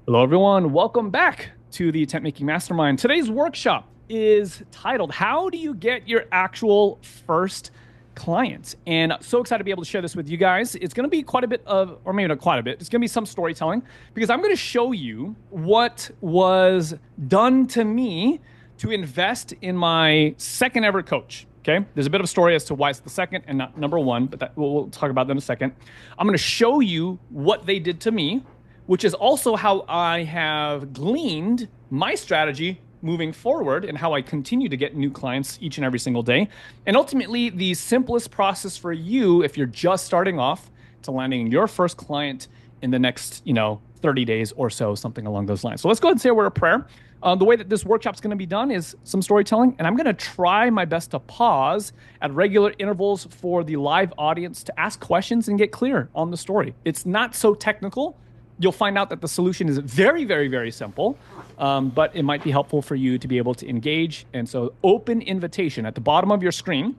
Hello, everyone. Welcome back to the Tent Making Mastermind. Today's workshop is titled, How Do You Get Your Actual First Client? And I'm so excited to be able to share this with you guys. It's going to be quite a bit of, or maybe not quite a bit, it's going to be some storytelling because I'm going to show you what was done to me to invest in my second ever coach. Okay, there's a bit of a story as to why it's the second and not number one, but we'll talk about that in a second. I'm going to show you what they did to me, which is also how I have gleaned my strategy moving forward and how I continue to get new clients each and every single day. And ultimately, the simplest process for you, if you're just starting off, to landing your first client in the next, 30 days or so, something along those lines. So let's go ahead and say a word of prayer. The way that this workshop is going to be done is some storytelling, and I'm going to try my best to pause at regular intervals for the live audience to ask questions and get clear on the story. It's not so technical. You'll find out that the solution is very, very, very simple, but it might be helpful for you to be able to engage. And so open invitation at the bottom of your screen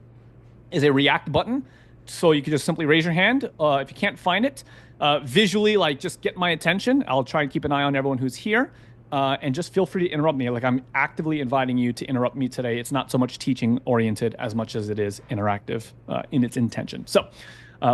is a react button. So you can just simply raise your hand. If you can't find it, visually, just get my attention. I'll try and keep an eye on everyone who's here. And just feel free to interrupt me. I'm actively inviting you to interrupt me today. It's not so much teaching oriented as much as it is interactive in its intention. So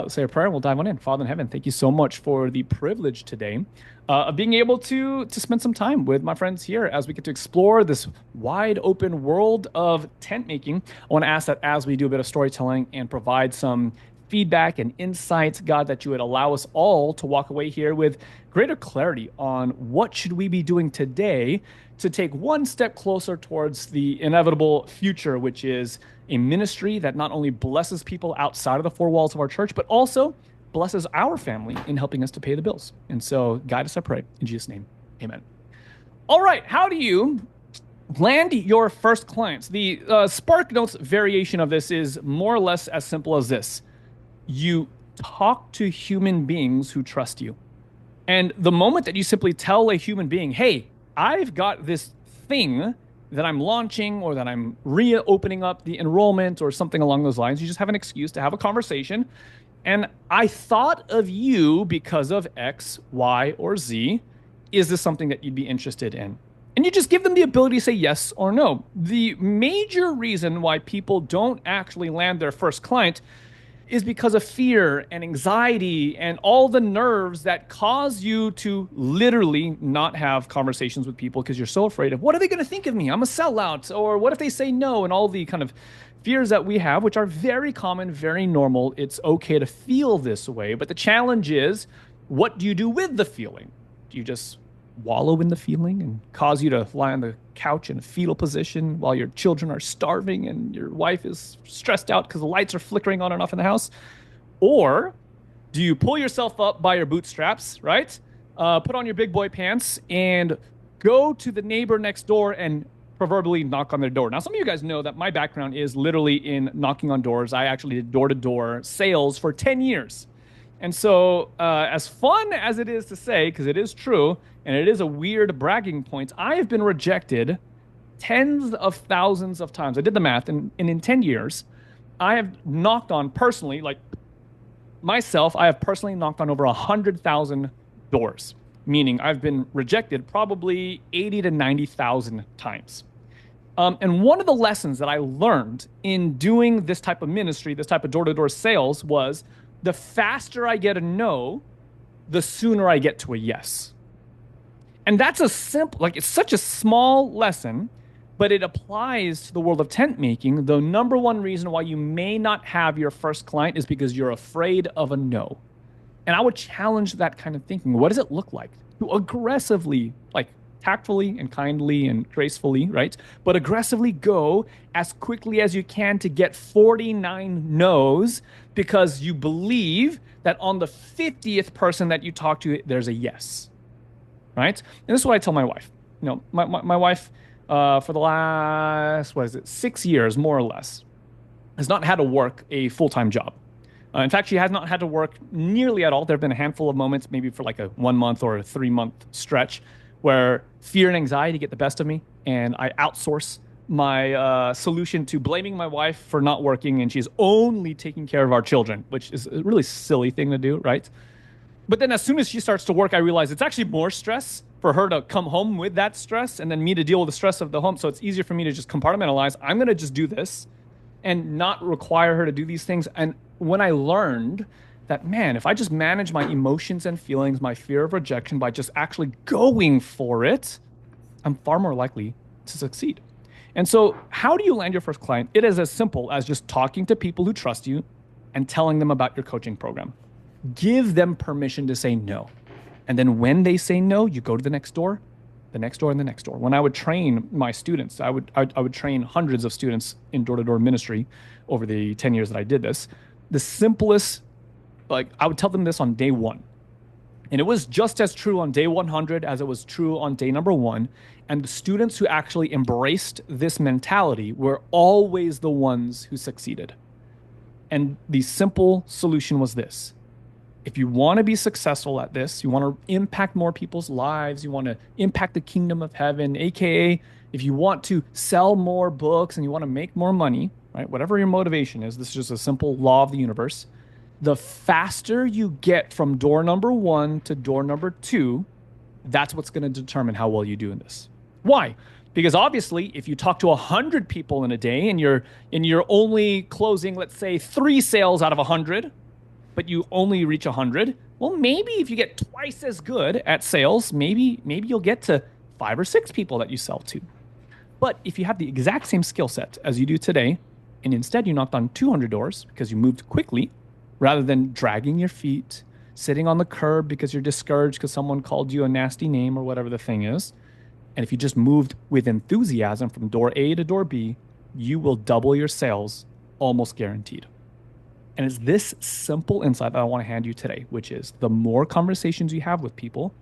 say a prayer and we'll dive on in. Father in heaven, thank you so much for the privilege today of being able to spend some time with my friends here as we get to explore this wide open world of tent making. I want to ask that as we do a bit of storytelling and provide some feedback and insights, God, that you would allow us all to walk away here with greater clarity on what should we be doing today to take one step closer towards the inevitable future, which is a ministry that not only blesses people outside of the four walls of our church, but also blesses our family in helping us to pay the bills. And so guide us, I pray, in Jesus' name, amen. All right, how do you land your first clients? The Spark Notes variation of this is more or less as simple as this. You talk to human beings who trust you. And the moment that you simply tell a human being, hey, I've got this thing that I'm launching or that I'm reopening up the enrollment or something along those lines, you just have an excuse to have a conversation. And I thought of you because of X, Y, or Z. Is this something that you'd be interested in? And you just give them the ability to say yes or no. The major reason why people don't actually land their first client is because of fear and anxiety and all the nerves that cause you to literally not have conversations with people because you're so afraid of what are they going to think of me? I'm a sellout. Or what if they say no? And all the kind of fears that we have, which are very common, very normal. It's okay to feel this way. But the challenge is, what do you do with the feeling? Do you just wallow in the feeling and cause you to lie on the couch in a fetal position while your children are starving and your wife is stressed out because the lights are flickering on and off in the house? Or do you pull yourself up by your bootstraps, right? Put on your big boy pants and go to the neighbor next door and proverbially knock on their door. Now, some of you guys know that my background is literally in knocking on doors. I actually did door-to-door sales for 10 years. And so as fun as it is to say, because it is true, and it is a weird bragging point, I have been rejected tens of thousands of times. I did the math, and in 10 years, I have knocked on personally, I have personally knocked on over 100,000 doors, meaning I've been rejected probably 80 to 90,000 times. And one of the lessons that I learned in doing this type of ministry, this type of door-to-door sales, was the faster I get a no, the sooner I get to a yes. And that's a simple, it's such a small lesson, but it applies to the world of tent making. The number one reason why you may not have your first client is because you're afraid of a no. And I would challenge that kind of thinking. What does it look like to aggressively, tactfully and kindly and gracefully, right? But aggressively go as quickly as you can to get 49 no's because you believe that on the 50th person that you talk to, there's a yes, right? And this is what I tell my wife. My wife, for the last, 6 years, more or less, has not had to work a full-time job. In fact, she has not had to work nearly at all. There have been a handful of moments, maybe for a 1 month or a 3 month stretch, where fear and anxiety get the best of me, and I outsource my solution to blaming my wife for not working, and she's only taking care of our children, which is a really silly thing to do, right? But then as soon as she starts to work, I realize it's actually more stress for her to come home with that stress and then me to deal with the stress of the home. So it's easier for me to just compartmentalize. I'm going to just do this and not require her to do these things. And when I learned that, man, if I just manage my emotions and feelings, my fear of rejection by just actually going for it, I'm far more likely to succeed. And so, how do you land your first client? It is as simple as just talking to people who trust you and telling them about your coaching program. Give them permission to say no. And then when they say no, you go to the next door, the next door, and the next door. When I would train my students, I would train hundreds of students in door-to-door ministry over the 10 years that I did this. The simplest, like I would tell them this on day one. And it was just as true on day 100 as it was true on day number one. And the students who actually embraced this mentality were always the ones who succeeded. And the simple solution was this. If you want to be successful at this, you want to impact more people's lives, you want to impact the kingdom of heaven, aka if you want to sell more books and you want to make more money, right? Whatever your motivation is, this is just a simple law of the universe. The faster you get from door number one to door number two, that's what's going to determine how well you do in this. Why? Because obviously, if you talk to 100 people in a day and you're only closing, let's say, 3 sales out of 100, but you only reach 100, well, maybe if you get twice as good at sales, maybe you'll get to 5 or 6 people that you sell to. But if you have the exact same skill set as you do today, and instead you knocked on 200 doors because you moved quickly, rather than dragging your feet, sitting on the curb because you're discouraged because someone called you a nasty name or whatever the thing is, and if you just moved with enthusiasm from door A to door B, you will double your sales, almost guaranteed. And it's this simple insight that I want to hand you today, which is the more conversations you have with people,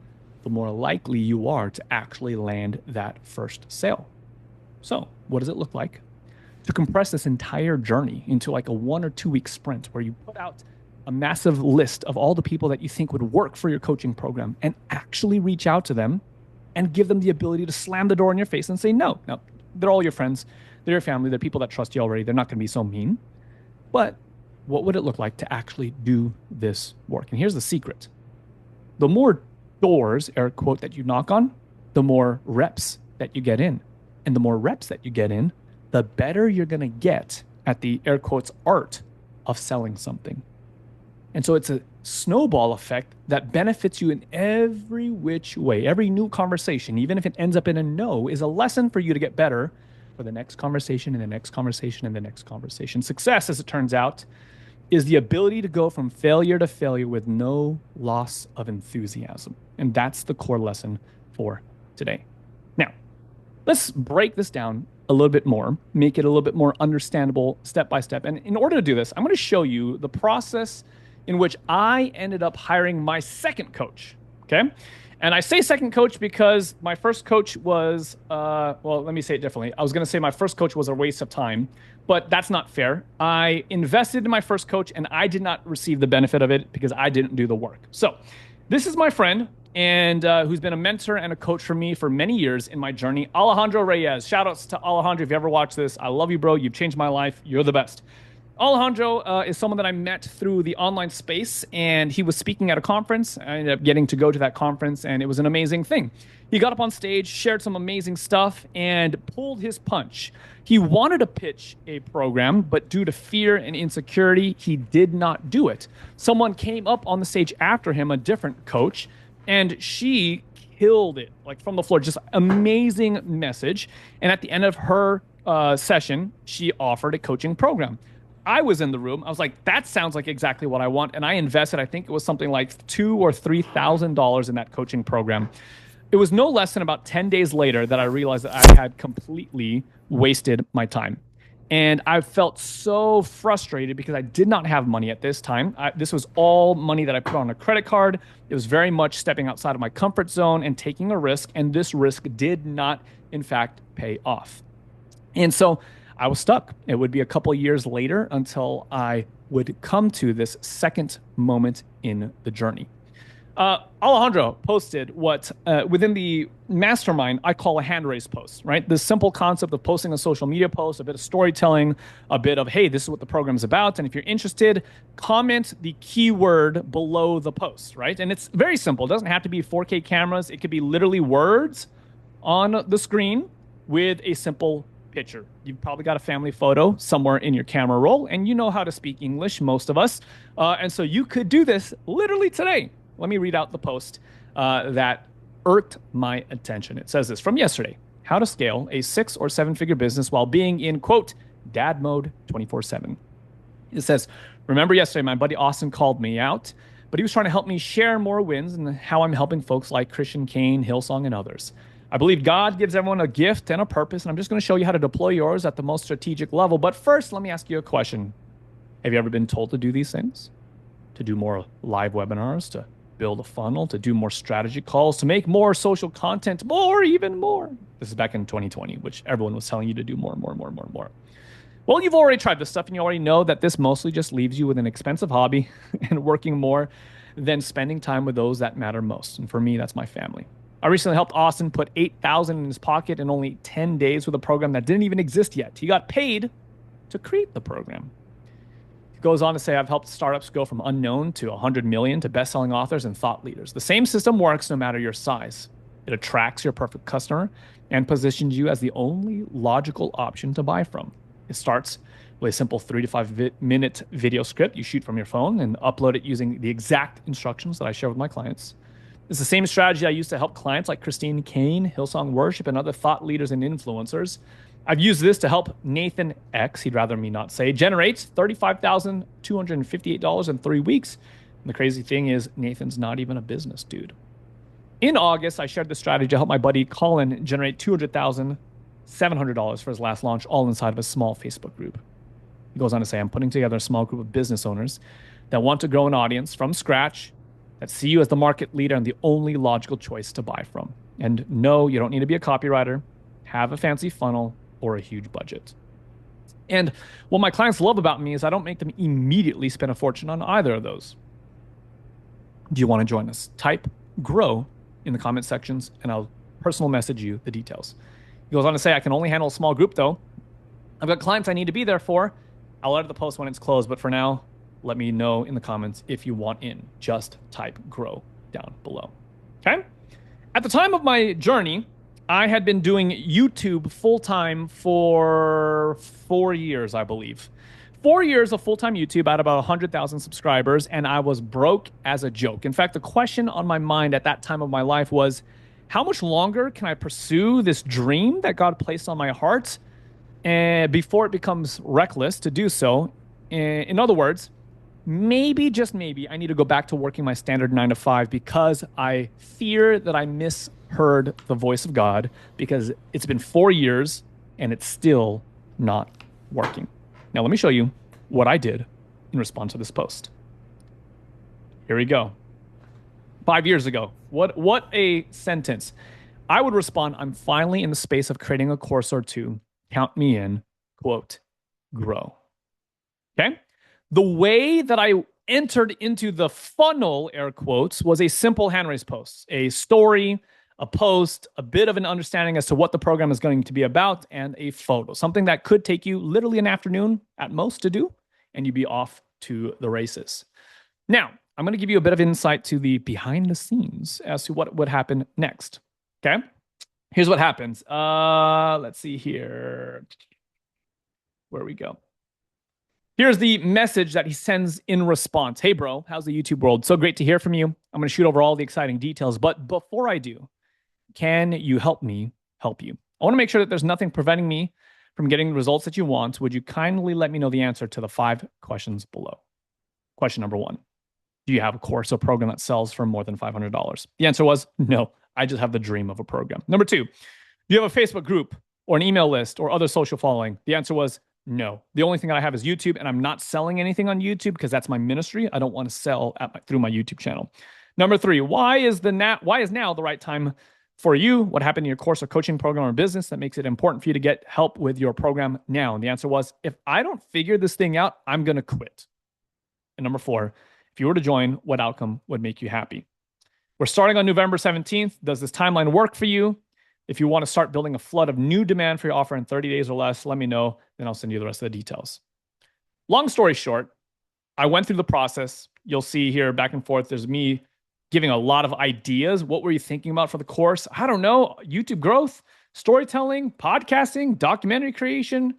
the more likely you are to actually land that first sale. So what does it look like to compress this entire journey into like a 1 or 2 week sprint where you put out a massive list of all the people that you think would work for your coaching program and actually reach out to them and give them the ability to slam the door in your face and say no. Now, they're all your friends, they're your family, they're people that trust you already. They're not going to be so mean. But what would it look like to actually do this work? And here's the secret. The more doors, air quote, that you knock on, the more reps that you get in. And the more reps that you get in, the better you're going to get at the air quotes art of selling something. And so it's a snowball effect that benefits you in every which way. Every new conversation, even if it ends up in a no, is a lesson for you to get better for the next conversation and the next conversation and the next conversation. Success, as it turns out, is the ability to go from failure to failure with no loss of enthusiasm. And that's the core lesson for today. Now, let's break this down a little bit more, make it a little bit more understandable step by step. And in order to do this, I'm going to show you the process in which I ended up hiring my second coach, okay? And I say second coach because my first coach was, well, let me say it differently. I was going to say my first coach was a waste of time, but that's not fair. I invested in my first coach and I did not receive the benefit of it because I didn't do the work. So this is my friend and who's been a mentor and a coach for me for many years in my journey, Alejandro Reyes. Shout outs to Alejandro if you ever watch this. I love you, bro. You've changed my life. You're the best. Alejandro is someone that I met through the online space, and he was speaking at a conference. I ended up getting to go to that conference, and it was an amazing thing. He got up on stage, shared some amazing stuff, and pulled his punch. He wanted to pitch a program, but due to fear and insecurity, he did not do it. Someone came up on the stage after him, a different coach, and she killed it, like from the floor, just amazing message. And at the end of her session, she offered a coaching program. I was in the room. I was like, that sounds like exactly what I want. And I invested, I think it was something like $2,000 or $3,000 in that coaching program. It was no less than about 10 days later that I realized that I had completely wasted my time. And I felt so frustrated because I did not have money at this time. This was all money that I put on a credit card. It was very much stepping outside of my comfort zone and taking a risk. And this risk did not, in fact, pay off. And so I was stuck. It would be a couple of years later until I would come to this second moment in the journey. Alejandro posted what within the mastermind I call a hand raise post, right? This simple concept of posting a social media post, a bit of storytelling, a bit of, hey, this is what the program is about. And if you're interested, comment the keyword below the post, right? And it's very simple. It doesn't have to be 4K cameras, it could be literally words on the screen with a simple picture. You've probably got a family photo somewhere in your camera roll, and you know how to speak English, most of us. And so you could do this literally today. Let me read out the post that irked my attention. It says this from yesterday: how to scale a 6 or 7 figure business while being in, quote, dad mode 24/7. It says, remember yesterday, my buddy Austin called me out, but he was trying to help me share more wins and how I'm helping folks like Christian Kane, Hillsong, and others. I believe God gives everyone a gift and a purpose, and I'm just going to show you how to deploy yours at the most strategic level. But first, let me ask you a question. Have you ever been told to do these things? To do more live webinars, to build a funnel, to do more strategy calls, to make more social content, more, even more. This is back in 2020, which everyone was telling you to do more, more, more, more, more. Well, you've already tried this stuff and you already know that this mostly just leaves you with an expensive hobby and working more than spending time with those that matter most. And for me, that's my family. I recently helped Austin put $8,000 in his pocket in only 10 days with a program that didn't even exist yet. He got paid to create the program. He goes on to say, I've helped startups go from unknown to 100 million to best-selling authors and thought leaders. The same system works no matter your size. It attracts your perfect customer and positions you as the only logical option to buy from. It starts with a simple 3 to 5 minute video script you shoot from your phone and upload it using the exact instructions that I share with my clients. It's the same strategy I use to help clients like Christine Kane, Hillsong Worship, and other thought leaders and influencers. I've used this to help Nathan X, he'd rather me not say, generate $35,258 in 3 weeks. And the crazy thing is, Nathan's not even a business dude. In August, I shared the strategy to help my buddy Colin generate $200,700 for his last launch, all inside of a small Facebook group. He goes on to say, I'm putting together a small group of business owners that want to grow an audience from scratch, that see you as the market leader and the only logical choice to buy from. And no, you don't need to be a copywriter, have a fancy funnel, or a huge budget. And what my clients love about me is I don't make them immediately spend a fortune on either of those. Do you want to join us? Type grow in the comment sections and I'll personal message you the details. He goes on to say, I can only handle a small group though. I've got clients I need to be there for. I'll edit the post when it's closed, but for now, let me know in the comments if you want in. Just type grow down below. Okay? At the time of my journey, I had been doing YouTube full-time for 4 years, I believe. 4 years of full-time YouTube at about 100,000 subscribers, and I was broke as a joke. In fact, the question on my mind at that time of my life was, how much longer can I pursue this dream that God placed on my heart and before it becomes reckless to do so? In other words, maybe, just maybe, I need to go back to working my standard 9 to 5 because I fear that I misheard the voice of God because it's been 4 years and it's still not working. Now, let me show you what I did in response to this post. Here we go. 5 years ago. What a sentence. I would respond, I'm finally in the space of creating a course or two. Count me in, quote, grow. Okay? The way that I entered into the funnel, air quotes, was a simple hand raise post, a story, a post, a bit of an understanding as to what the program is going to be about, and a photo, something that could take you literally an afternoon at most to do, and you'd be off to the races. Now, I'm going to give you a bit of insight to the behind the scenes as to what would happen next. Okay? Here's what happens. Let's see here. Where we go. Here's the message that he sends in response. Hey, bro, how's the YouTube world? So great to hear from you. I'm going to shoot over all the exciting details. But before I do, can you help me help you? I want to make sure that there's nothing preventing me from getting the results that you want. Would you kindly let me know the answer to the 5 questions below? Question number 1. Do you have a course or program that sells for more than $500? The answer was no. I just have the dream of a program. Number 2, do you have a Facebook group or an email list or other social following? The answer was no. The only thing that I have is YouTube, and I'm not selling anything on YouTube because that's my ministry. I don't want to sell through my YouTube channel. Number 3, why is now the right time for you? What happened in your course or coaching program or business that makes it important for you to get help with your program now? And the answer was, if I don't figure this thing out, I'm going to quit. And number 4, if you were to join, what outcome would make you happy? We're starting on November 17th. Does this timeline work for you? If you want to start building a flood of new demand for your offer in 30 days or less, let me know. Then I'll send you the rest of the details. Long story short, I went through the process. You'll see here back and forth. There's me giving a lot of ideas. What were you thinking about for the course? I don't know. YouTube growth, storytelling, podcasting, documentary creation.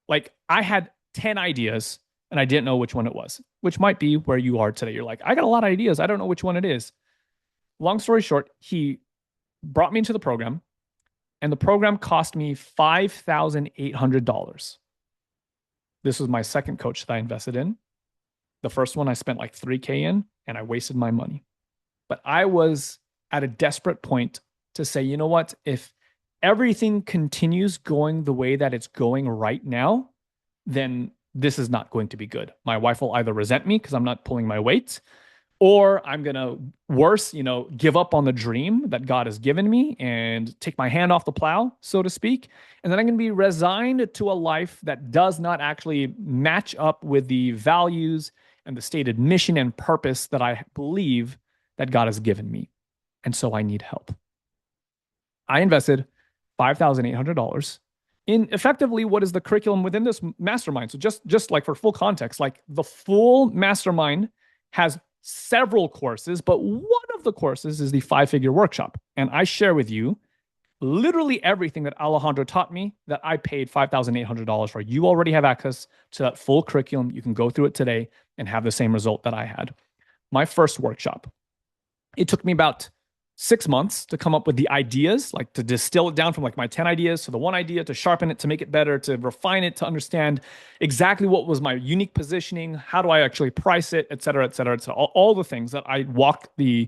Like I had 10 ideas and I didn't know which one it was, which might be where you are today. You're like, I got a lot of ideas. I don't know which one it is. Long story short, he brought me into the program and the program cost me $5,800. This was my second coach that I invested in. The first one I spent like 3K in and I wasted my money. But I was at a desperate point to say, you know what? If everything continues going the way that it's going right now, then this is not going to be good. My wife will either resent me because I'm not pulling my weight, or I'm going to worse, give up on the dream that God has given me and take my hand off the plow, so to speak. And then I'm going to be resigned to a life that does not actually match up with the values and the stated mission and purpose that I believe that God has given me. And so I need help. I invested $5,800 in effectively what is the curriculum within this mastermind. So just like for full context, like the full mastermind has several courses, but one of the courses is the 5-figure workshop. And I share with you literally everything that Alejandro taught me that I paid $5,800 for. You already have access to that full curriculum. You can go through it today and have the same result that I had. My first workshop, it took me about 6 months to come up with the ideas, like to distill it down from like my 10 ideas to the one idea, to sharpen it, to make it better, to refine it, to understand exactly what was my unique positioning, how do I actually price it, et cetera, et cetera, et cetera. All the things that I walk the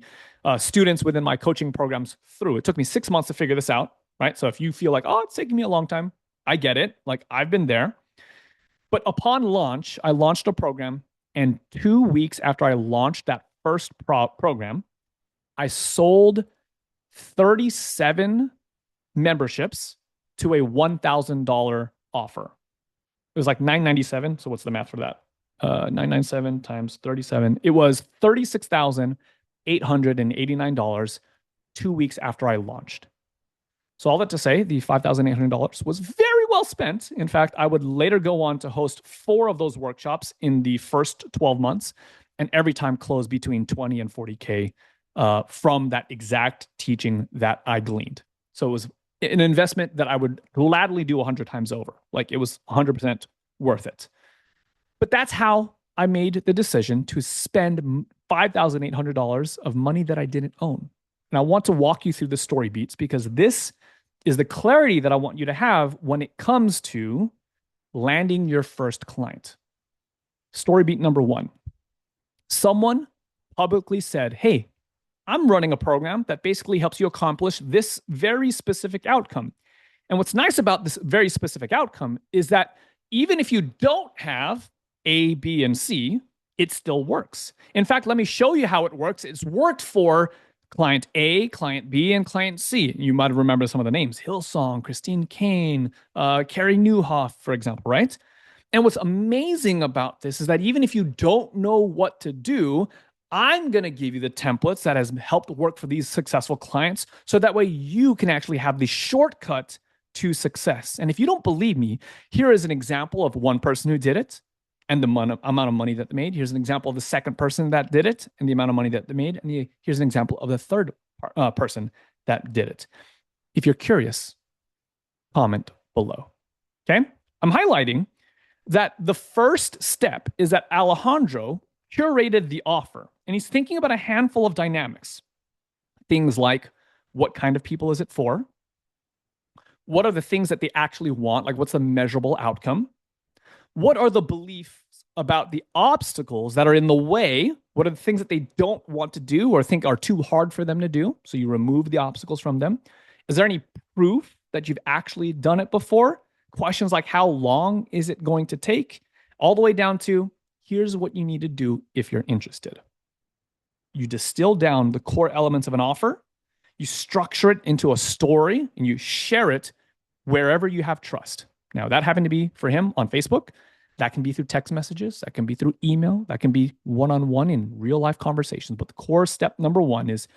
students within my coaching programs through. It took me 6 months to figure this out, right? So if you feel like, oh, it's taking me a long time, I get it. Like I've been there. But upon launch, I launched a program. And 2 weeks after I launched that first program, I sold 37 memberships to a $1,000 offer. It was like $997. So what's the math for that? 997 times 37. It was $36,889 2 weeks after I launched. So all that to say, the $5,800 was very well spent. In fact, I would later go on to host 4 of those workshops in the first 12 months, and every time close between 20 and 40K from that exact teaching that I gleaned. So it was an investment that I would gladly do 100 times over. Like it was 100% worth it. But that's how I made the decision to spend $5,800 of money that I didn't own. And I want to walk you through the story beats because this is the clarity that I want you to have when it comes to landing your first client. Story beat number 1. Someone publicly said, hey, I'm running a program that basically helps you accomplish this very specific outcome. And what's nice about this very specific outcome is that even if you don't have A, B, and C, it still works. In fact, let me show you how it works. It's worked for client A, client B, and client C. You might remember some of the names: Hillsong, Christine Kane, Carrie Newhoff, for example, right? And what's amazing about this is that even if you don't know what to do, I'm going to give you the templates that has helped work for these successful clients so that way you can actually have the shortcut to success. And if you don't believe me, here is an example of one person who did it and the amount of money that they made. Here's an example of the second person that did it and the amount of money that they made. And here's an example of the third person that did it. If you're curious, comment below. Okay? I'm highlighting that the first step is that Alejandro curated the offer, and he's thinking about a handful of dynamics. Things like, what kind of people is it for? What are the things that they actually want? Like, what's the measurable outcome? What are the beliefs about the obstacles that are in the way? What are the things that they don't want to do or think are too hard for them to do? So you remove the obstacles from them. Is there any proof that you've actually done it before? Questions like, how long is it going to take? All the way down to, here's what you need to do if you're interested. You distill down the core elements of an offer, you structure it into a story, and you share it wherever you have trust. Now, that happened to be for him on Facebook. That can be through text messages. That can be through email. That can be one-on-one in real life conversations. But the core step number 1 is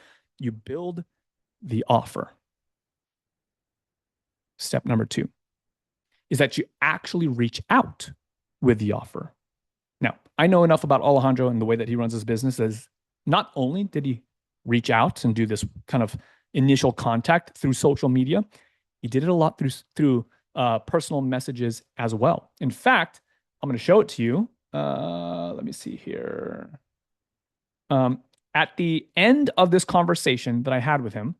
You build the offer. Step number two is that you actually reach out with the offer. Now, I know enough about Alejandro and the way that he runs his business as not only did he reach out and do this kind of initial contact through social media, he did it a lot through personal messages as well. In fact, I'm going to show it to you. Let me see here. At the end of this conversation that I had with him,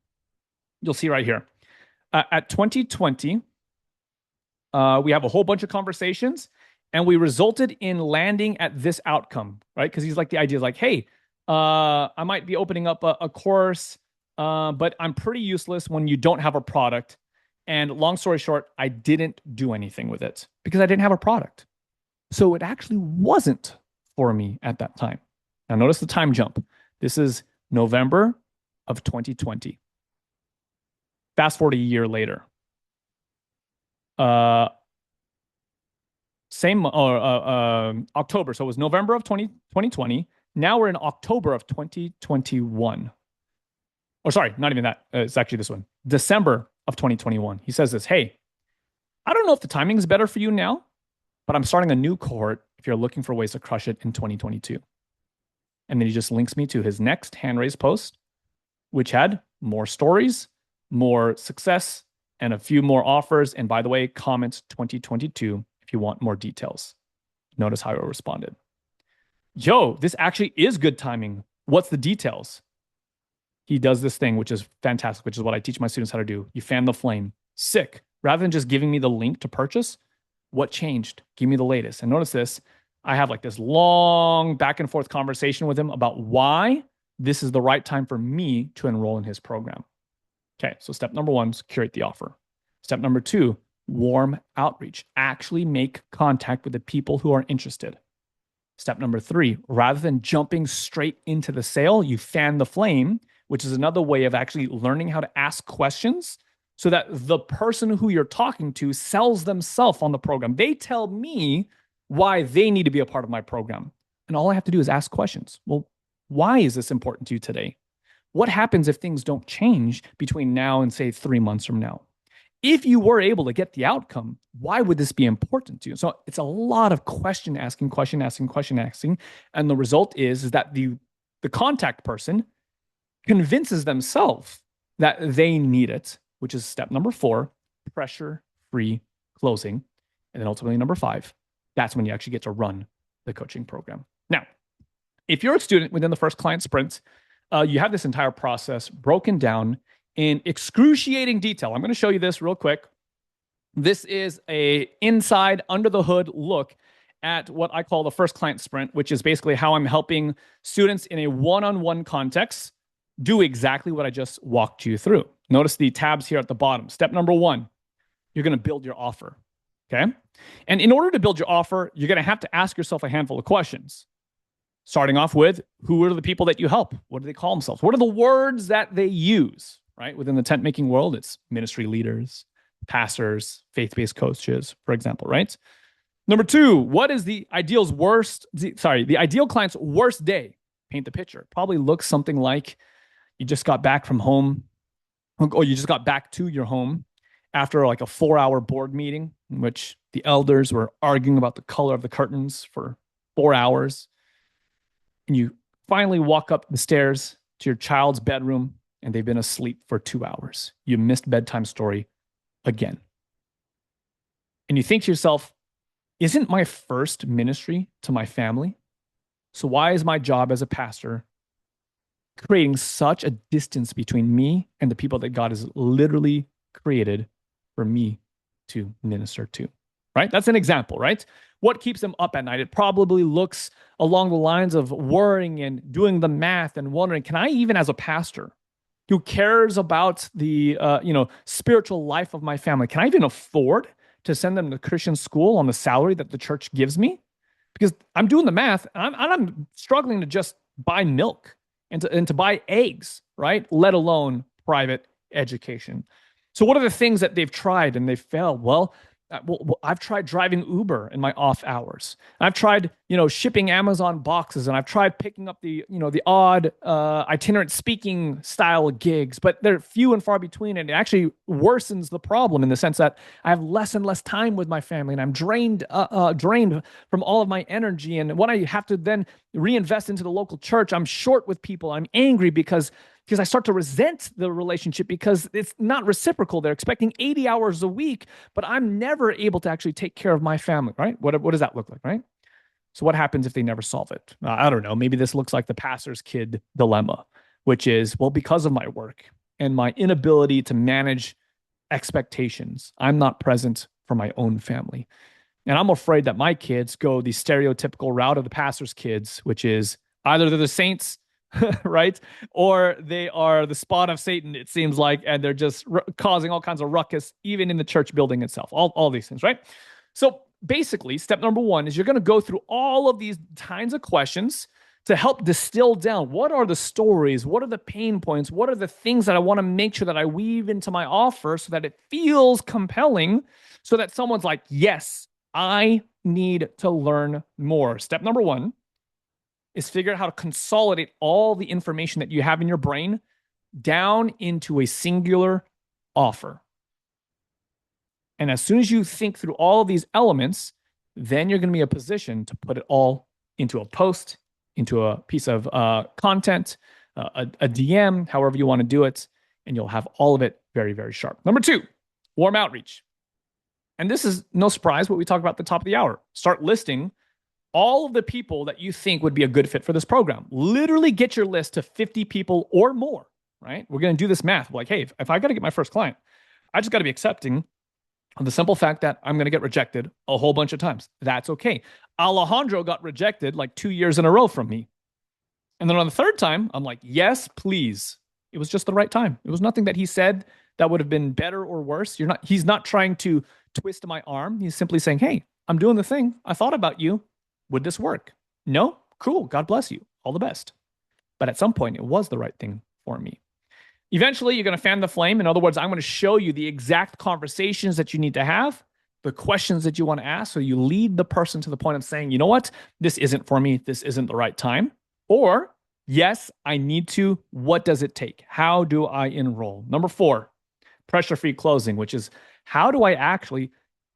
you'll see right here. At 2020, we have a whole bunch of conversations, and we resulted in landing at this outcome, right? Because he's like, the idea is like, hey, I might be opening up a course, but I'm pretty useless when you don't have a product. And long story short, I didn't do anything with it because I didn't have a product. So it actually wasn't for me at that time. Now, notice the time jump. This is November of 2020. Fast forward a year later. October. So it was November of 2020. Now we're in October of 2021. Or sorry, not even that. It's actually this one. December of 2021. He says this, hey, I don't know if the timing is better for you now, but I'm starting a new cohort if you're looking for ways to crush it in 2022. And then he just links me to his next hand raised post, which had more stories, more success, and a few more offers. And by the way, comment 2022 if you want more details. Notice how I responded. Yo, this actually is good timing. What's the details? He does this thing, which is fantastic, which is what I teach my students how to do. You fan the flame. Sick. Rather than just giving me the link to purchase, what changed? Give me the latest. And notice this. I have like this long back and forth conversation with him about why this is the right time for me to enroll in his program. Okay, so step number one is curate the offer. Step number two, warm outreach. Actually make contact with the people who are interested. Step number three, rather than jumping straight into the sale, you fan the flame, which is another way of actually learning how to ask questions so that the person who you're talking to sells themselves on the program. They tell me why they need to be a part of my program. And all I have to do is ask questions. Well, why is this important to you today? What happens if things don't change between now and say 3 months from now? If you were able to get the outcome, why would this be important to you? So it's a lot of question asking. And the result is that the contact person convinces themselves that they need it, which is step number 4, pressure-free closing. And then ultimately number 5, that's when you actually get to run the coaching program. Now, if you're a student within the first client sprint, you have this entire process broken down in excruciating detail. I'm going to show you this real quick. This is a inside, under the hood look at what I call the first client sprint, which is basically how I'm helping students in a one-on-one context do exactly what I just walked you through. Notice the tabs here at the bottom. Step number 1, you're going to build your offer. Okay. And in order to build your offer, you're going to have to ask yourself a handful of questions. Starting off with, who are the people that you help? What do they call themselves? What are the words that they use, right? Within the tent making world, it's ministry leaders, pastors, faith-based coaches, for example, right? Number 2, what is the ideal client's worst day? Paint the picture. Probably looks something like you just got back from home, or you just got back to your home after like a 4-hour board meeting in which the elders were arguing about the color of the curtains for 4 hours. And you finally walk up the stairs to your child's bedroom and they've been asleep for 2 hours. You missed bedtime story again. And you think to yourself, isn't my first ministry to my family? So why is my job as a pastor creating such a distance between me and the people that God has literally created for me to minister to? Right? That's an example, right? What keeps them up at night? It probably looks along the lines of worrying and doing the math and wondering, can I even, as a pastor who cares about the spiritual life of my family, can I even afford to send them to Christian school on the salary that the church gives me? Because I'm doing the math, and I'm struggling to just buy milk and to buy eggs, right? Let alone private education. So what are the things that they've tried and they've failed? Well, I've tried driving Uber in my off hours. I've tried, shipping Amazon boxes, and I've tried picking up the odd itinerant speaking style gigs, but they're few and far between, and it actually worsens the problem in the sense that I have less and less time with my family, and I'm drained from all of my energy. And when I have to then reinvest into the local church, I'm short with people. I'm angry because I start to resent the relationship because it's not reciprocal. They're expecting 80 hours a week, but I'm never able to actually take care of my family, right? What does that look like, right? So what happens if they never solve it? I don't know. Maybe this looks like the pastor's kid dilemma, which is, well, because of my work and my inability to manage expectations, I'm not present for my own family. And I'm afraid that my kids go the stereotypical route of the pastor's kids, which is either they're the saints, right? Or they are the spawn of Satan, it seems like, and they're just causing all kinds of ruckus, even in the church building itself, all these things, right? So basically, step number one is you're going to go through all of these kinds of questions to help distill down what are the stories, what are the pain points, what are the things that I want to make sure that I weave into my offer so that it feels compelling, so that someone's like, yes, I need to learn more. Step number one is figure out how to consolidate all the information that you have in your brain down into a singular offer. And as soon as you think through all of these elements, then you're going to be in a position to put it all into a post, into a piece of content, a DM, however you want to do it, and you'll have all of it very, very sharp. Number two, warm outreach. And this is no surprise what we talked about at the top of the hour. Start listing all of the people that you think would be a good fit for this program. Literally get your list to 50 people or more, right? We're going to do this math. Like, hey, if I got to get my first client, I just got to be accepting of the simple fact that I'm going to get rejected a whole bunch of times. That's okay. Alejandro got rejected like 2 years in a row from me. And then on the third time, I'm like, yes, please. It was just the right time. It was nothing that he said that would have been better or worse. He's not trying to twist my arm. He's simply saying, hey, I'm doing the thing. I thought about you. Would this work? No? Cool. God bless you. All the best. But at some point, it was the right thing for me. Eventually, you're going to fan the flame. In other words, I'm going to show you the exact conversations that you need to have, the questions that you want to ask. So you lead the person to the point of saying, you know what? This isn't for me. This isn't the right time. Or, yes, I need to. What does it take? How do I enroll? Number 4, pressure-free closing, which is how do I actually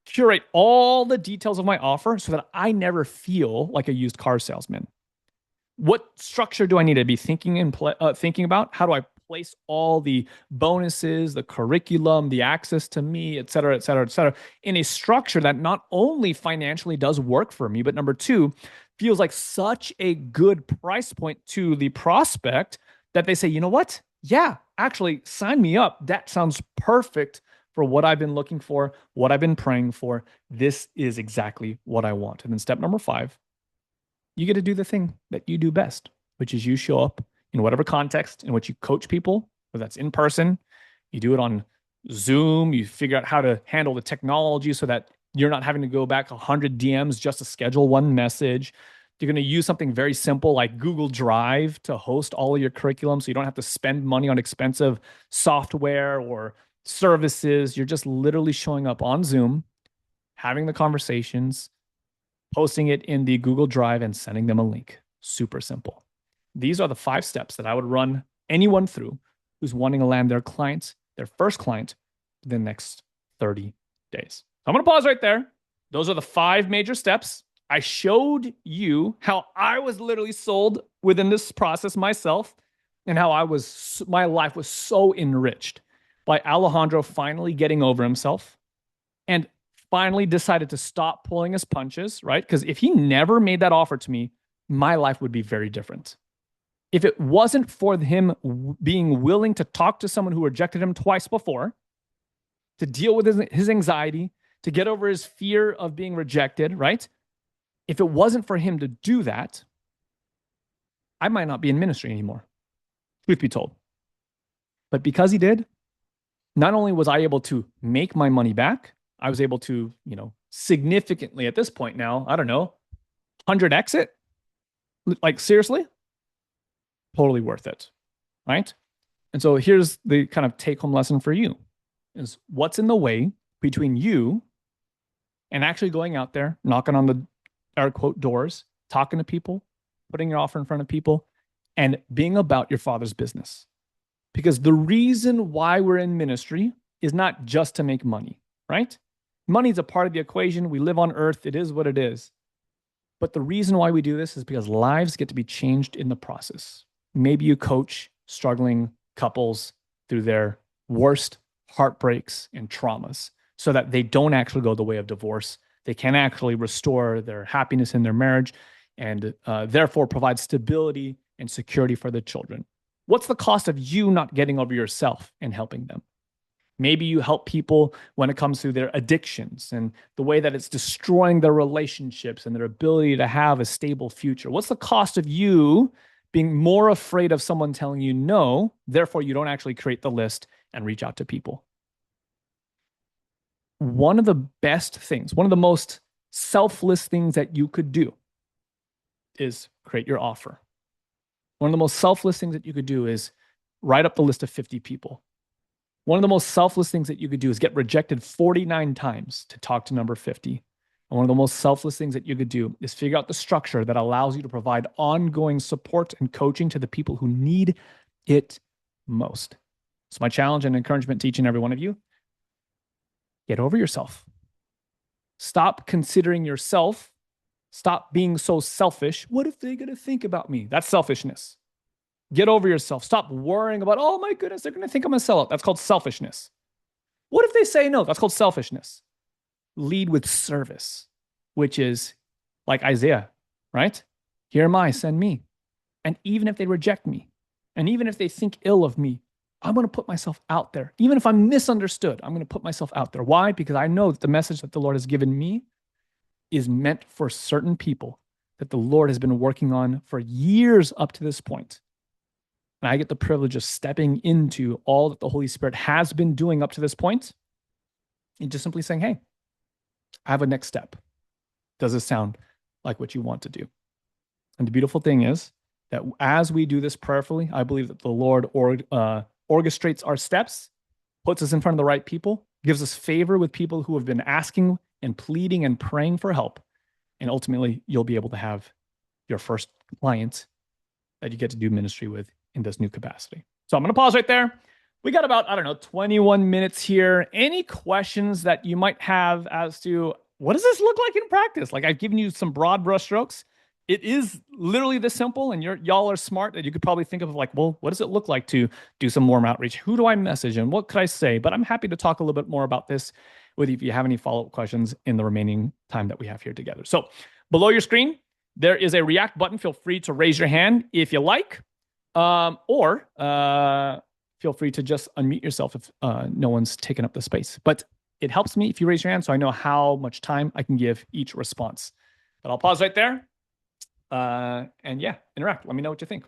curate all the details of my offer so that I never feel like a used car salesman? What structure do I need to be thinking about? How do I place all the bonuses, the curriculum, the access to me, et cetera, et cetera, et cetera, in a structure that not only financially does work for me, but number 2, feels like such a good price point to the prospect that they say, you know what? Yeah, actually, sign me up. That sounds perfect for what I've been looking for, what I've been praying for. This is exactly what I want. And then step number 5, you get to do the thing that you do best, which is you show up in whatever context in which you coach people, whether that's in person, you do it on Zoom, you figure out how to handle the technology so that you're not having to go back 100 DMs just to schedule one message. You're going to use something very simple like Google Drive to host all of your curriculum so you don't have to spend money on expensive software or services. You're just literally showing up on Zoom, having the conversations, posting it in the Google Drive, and sending them a link. Super simple. These are the 5 steps that I would run anyone through who's wanting to land their client, their first client, the next 30 days. I'm going to pause right there. Those are the 5 major steps. I showed you how I was literally sold within this process myself and how my life was so enriched by Alejandro finally getting over himself and finally decided to stop pulling his punches, right? Because if he never made that offer to me, my life would be very different. If it wasn't for him being willing to talk to someone who rejected him twice before, to deal with his anxiety, to get over his fear of being rejected, right? If it wasn't for him to do that, I might not be in ministry anymore, truth be told. But because he did, not only was I able to make my money back, I was able to, significantly at this point now, I don't know, 100x it. Like seriously, totally worth it, right? And so here's the kind of take-home lesson for you is what's in the way between you and actually going out there, knocking on the air quote doors, talking to people, putting your offer in front of people, and being about your Father's business. Because the reason why we're in ministry is not just to make money, right? Money is a part of the equation. We live on earth. It is what it is. But the reason why we do this is because lives get to be changed in the process. Maybe you coach struggling couples through their worst heartbreaks and traumas so that they don't actually go the way of divorce. They can actually restore their happiness in their marriage and therefore provide stability and security for the children. What's the cost of you not getting over yourself and helping them? Maybe you help people when it comes to their addictions and the way that it's destroying their relationships and their ability to have a stable future. What's the cost of you being more afraid of someone telling you no, therefore you don't actually create the list and reach out to people? One of the best things, one of the most selfless things that you could do is create your offer. One of the most selfless things that you could do is write up the list of 50 people. One of the most selfless things that you could do is get rejected 49 times to talk to number 50. And one of the most selfless things that you could do is figure out the structure that allows you to provide ongoing support and coaching to the people who need it most. So my challenge and encouragement to each and every one of you, get over yourself. Stop considering yourself. Stop being so selfish. What if they're going to think about me? That's selfishness. Get over yourself. Stop worrying about, oh my goodness, they're going to think I'm a sellout. That's called selfishness. What if they say no? That's called selfishness. Lead with service, which is like Isaiah, right? Here am I, send me. And even if they reject me, and even if they think ill of me, I'm going to put myself out there. Even if I'm misunderstood, I'm going to put myself out there. Why? Because I know that the message that the Lord has given me is meant for certain people that the Lord has been working on for years up to this point. And I get the privilege of stepping into all that the Holy Spirit has been doing up to this point and just simply saying, hey, I have a next step. Does this sound like what you want to do? And the beautiful thing is that as we do this prayerfully, I believe that the Lord orchestrates our steps, puts us in front of the right people, gives us favor with people who have been asking and pleading and praying for help. And ultimately, you'll be able to have your first client that you get to do ministry with in this new capacity. So I'm going to pause right there. We got about, 21 minutes here. Any questions that you might have as to what does this look like in practice? Like I've given you some broad brushstrokes. It is literally this simple, and y'all are smart that you could probably think of like, well, what does it look like to do some warm outreach? Who do I message and what could I say? But I'm happy to talk a little bit more about this with you if you have any follow-up questions in the remaining time that we have here together. So below your screen, there is a React button. Feel free to raise your hand if you like. Or feel free to just unmute yourself if no one's taken up the space. But it helps me if you raise your hand so I know how much time I can give each response. But I'll pause right there. And yeah, interact. Let me know what you think.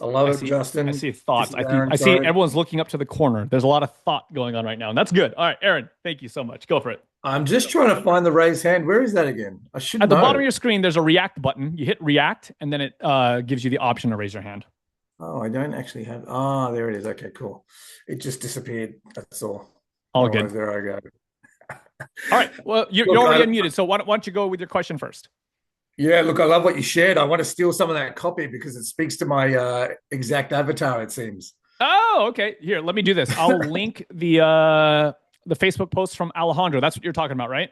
I love it, Justin. I see thoughts. Aaron, I see everyone's looking up to the corner. There's a lot of thought going on right now, and that's good. All right, Aaron, thank you so much. Go for it. I'm just trying to find the raised hand. Where is that again? I should At the know. bottom of your screen, there's a React button. You hit React, and then it gives you the option to raise your hand. Oh, I don't actually have. Oh, there it is. Okay, cool. It just disappeared. That's all. All good. There I go. All right. Well, you're already unmuted, so why don't you go with your question first? Yeah, look, I love what you shared. I want to steal some of that copy because it speaks to my exact avatar, it seems. Oh, okay. Here, let me do this. I'll link the Facebook post from Alejandro. That's what you're talking about, right?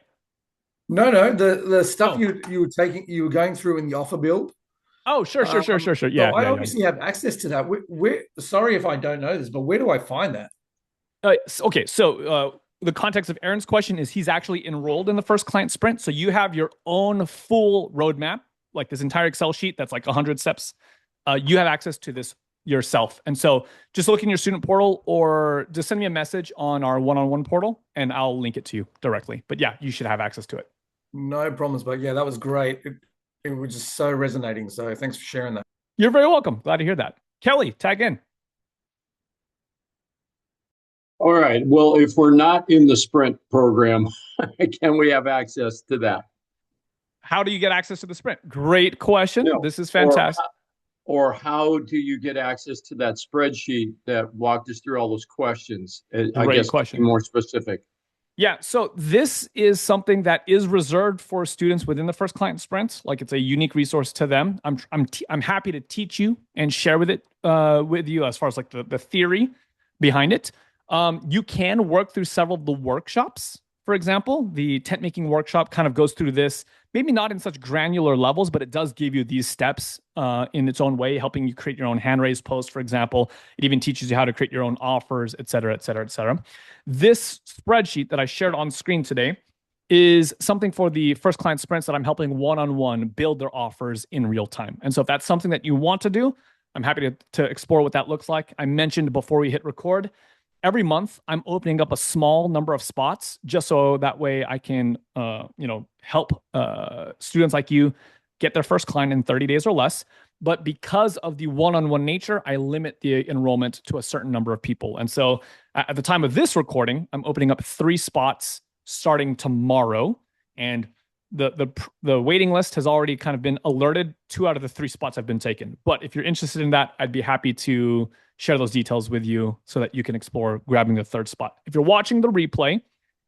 No, the stuff you were going through in the offer build. Oh, sure. Yeah, so I obviously have access to that. Sorry if I don't know this, but where do I find that? Okay, so the context of Aaron's question is he's actually enrolled in the first client sprint. So you have your own full roadmap, like this entire Excel sheet that's like 100 steps. You have access to this yourself. And so just look in your student portal or just send me a message on our one-on-one portal and I'll link it to you directly. But yeah, you should have access to it. No problems. But yeah, that was great. It was just so resonating. So thanks for sharing that. You're very welcome. Glad to hear that. Kelly, tag in. All right. Well, if we're not in the sprint program, can we have access to that? How do you get access to the sprint? Great question. This is fantastic. or how do you get access to that spreadsheet that walked us through all those questions? I Great guess to be question. more specific. Yeah, so this is something that is reserved for students within the first client sprint. Like it's a unique resource to them. I'm happy to teach you and share with you as far as like the theory behind it. You can work through several of the workshops. For example, the tent making workshop kind of goes through this, maybe not in such granular levels, but it does give you these steps in its own way, helping you create your own hand raised post, for example. It even teaches you how to create your own offers, et cetera, et cetera, et cetera. This spreadsheet that I shared on screen today is something for the first client sprints that I'm helping one-on-one build their offers in real time. And so if that's something that you want to do, I'm happy to explore what that looks like. I mentioned before we hit record, every month I'm opening up a small number of spots just so that way I can help students like you get their first client in 30 days or less. But because of the one-on-one nature, I limit the enrollment to a certain number of people. And so at the time of this recording, I'm opening up 3 spots starting tomorrow. And the waiting list has already kind of been alerted. 2 out of the 3 spots have been taken. But if you're interested in that, I'd be happy to share those details with you so that you can explore grabbing the 3rd spot. If you're watching the replay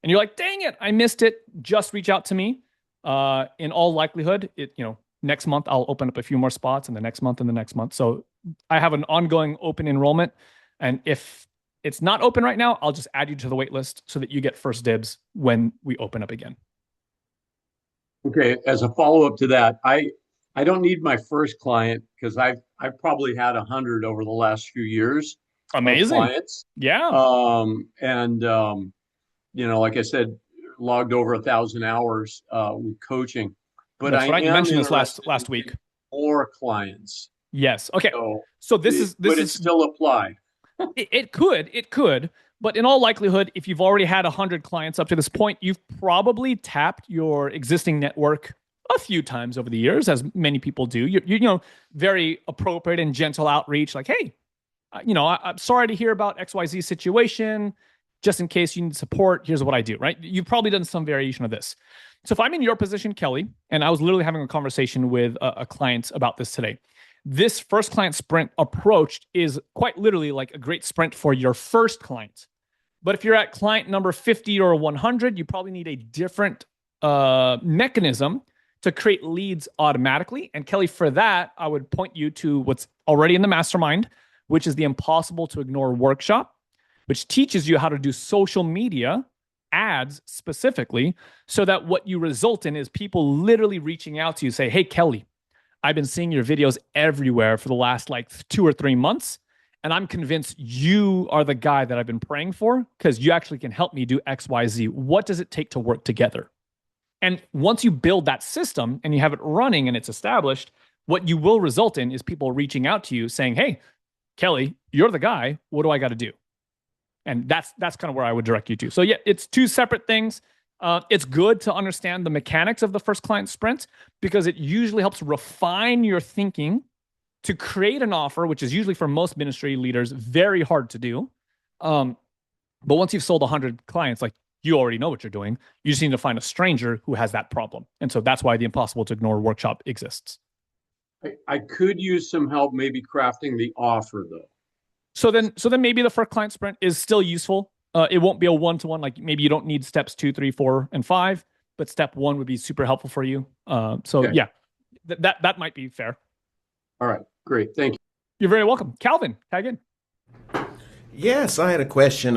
and you're like, dang it, I missed it, just reach out to me. In all likelihood, next month I'll open up a few more spots, and the next month and the next month. So I have an ongoing open enrollment. And if it's not open right now, I'll just add you to the wait list so that you get first dibs when we open up again. Okay, as a follow-up to that, I don't need my first client because I've probably had 100 over the last few years of Amazing. clients. Yeah. Like I said, logged over 1,000 hours with coaching. But That's I right. You am mentioned this interested last in week. more clients. Yes. Okay. So, So this is would it still apply? it could, but in all likelihood, if you've already had 100 clients up to this point, you've probably tapped your existing network a few times over the years, as many people do. You very appropriate and gentle outreach, like, hey, I'm sorry to hear about XYZ situation. Just in case you need support, here's what I do, right? You've probably done some variation of this. So if I'm in your position, Kelly, and I was literally having a conversation with a client about this today, this first client sprint approach is quite literally like a great sprint for your first client. But if you're at client number 50 or 100, you probably need a different mechanism to create leads automatically. And Kelly, for that, I would point you to what's already in the mastermind, which is the Impossible to Ignore workshop, which teaches you how to do social media ads specifically, so that what you result in is people literally reaching out to you, say, hey, Kelly, I've been seeing your videos everywhere for the last like 2 or 3 months. And I'm convinced you are the guy that I've been praying for because you actually can help me do X, Y, Z. What does it take to work together? And once you build that system and you have it running and it's established, what you will result in is people reaching out to you saying, hey, Kelly, you're the guy. What do I got to do? And that's kind of where I would direct you to. So yeah, it's 2 separate things. It's good to understand the mechanics of the first client sprint because it usually helps refine your thinking to create an offer, which is usually for most ministry leaders very hard to do. But once you've sold 100 clients, like you already know what you're doing. You just need to find a stranger who has that problem. And so that's why the Impossible to Ignore workshop exists. I could use some help maybe crafting the offer though. So then maybe the first client sprint is still useful. It won't be a one-to-one. Like maybe you don't need steps 2, 3, 4, and 5, but step 1 would be super helpful for you. Yeah, that might be fair. All right, great, thank you. You're very welcome, Calvin. Tag in. Yes, I had a question.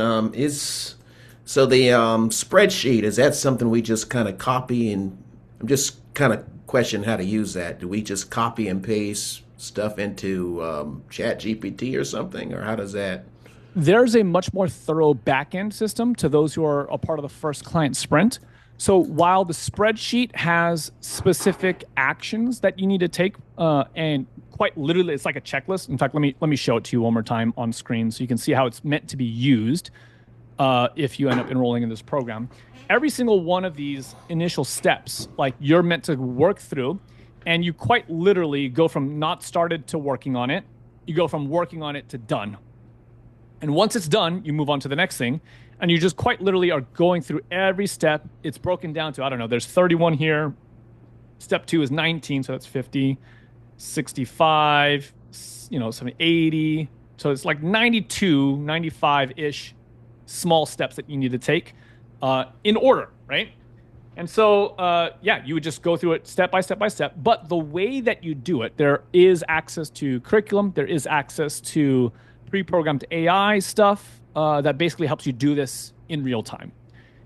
So the spreadsheet, is that something we just kind of copy, and I'm just kind of questioning how to use that. Do we just copy and paste stuff into Chat GPT or something, or how does that? There's a much more thorough backend system to those who are a part of the first client sprint. So while the spreadsheet has specific actions that you need to take, and quite literally, it's like a checklist. In fact, let me show it to you one more time on screen so you can see how it's meant to be used if you end up enrolling in this program. Every single one of these initial steps, like you're meant to work through, and you quite literally go from not started to working on it. You go from working on it to done. And once it's done, you move on to the next thing. And you just quite literally are going through every step. It's broken down to, I don't know, there's 31 here. Step 2 is 19, so that's 50, 65, some 80. So it's like 92, 95-ish small steps that you need to take in order, right? And so, yeah, you would just go through it step by step by step. But the way that you do it, there is access to curriculum. There is access to pre-programmed AI stuff that basically helps you do this in real time.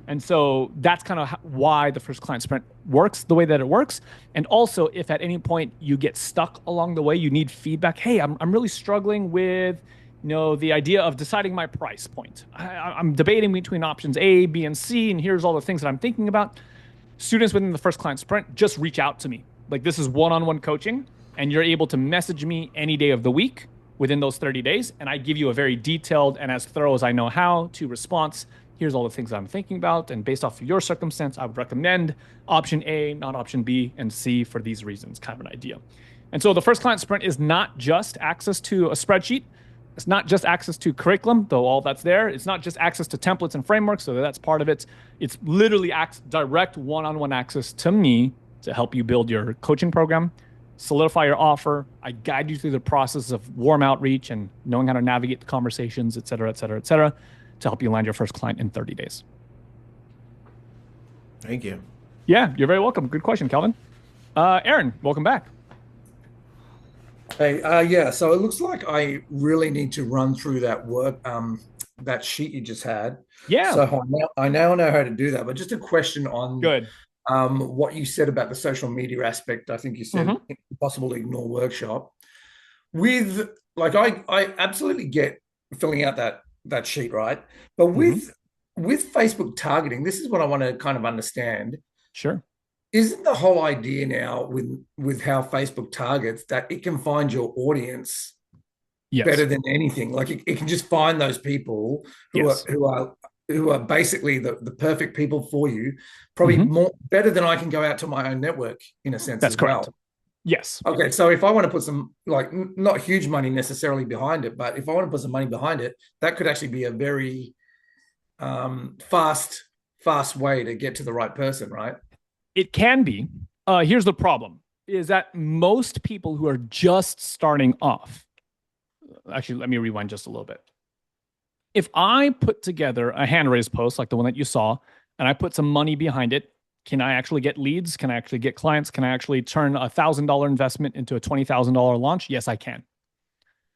And so that's kind of why the first client sprint works the way that it works. And also, if at any point you get stuck along the way, you need feedback. Hey, I'm really struggling with, the idea of deciding my price point. I'm debating between options A, B, and C, and here's all the things that I'm thinking about. Students within the first client sprint, just reach out to me. Like, this is one-on-one coaching, and you're able to message me any day of the week within those 30 days. And I give you a very detailed and as thorough as I know how to response. Here's all the things I'm thinking about. And based off of your circumstance, I would recommend option A, not option B and C for these reasons, kind of an idea. And so the first client sprint is not just access to a spreadsheet. It's not just access to curriculum, though all that's there. It's not just access to templates and frameworks, so that's part of it. It's literally direct one-on-one access to me to help you build your coaching program, solidify your offer. I guide you through the process of warm outreach and knowing how to navigate the conversations, et cetera, et cetera, et cetera, to help you land your first client in 30 days. Thank you. Yeah, you're very welcome. Good question, Calvin. Aaron, welcome back. Hey, yeah. So it looks like I really need to run through that work, that sheet you just had. Yeah. So I now know how to do that. But just a question on Good. what you said about the social media aspect. I think you said impossible to ignore workshop. With like, I absolutely get filling out that sheet, right? But with Facebook targeting, this is what I want to kind of understand. Sure. Isn't the whole idea now with how Facebook targets that it can find your audience better than anything? Like it can just find those people who are basically the perfect people for you, probably more better than I can go out to my own network in a sense. That's as correct. Well. Yes. Okay, so if I want to put some, like, not huge money necessarily behind it, but if I want to put some money behind it, that could actually be a very fast way to get to the right person, right? It can be. Here's the problem, is that most people who are just starting off, actually, let me rewind just a little bit. If I put together a hand raise post like the one that you saw, and I put some money behind it, can I actually get leads? Can I actually get clients? Can I actually turn a $1,000 investment into a $20,000 launch? Yes, I can.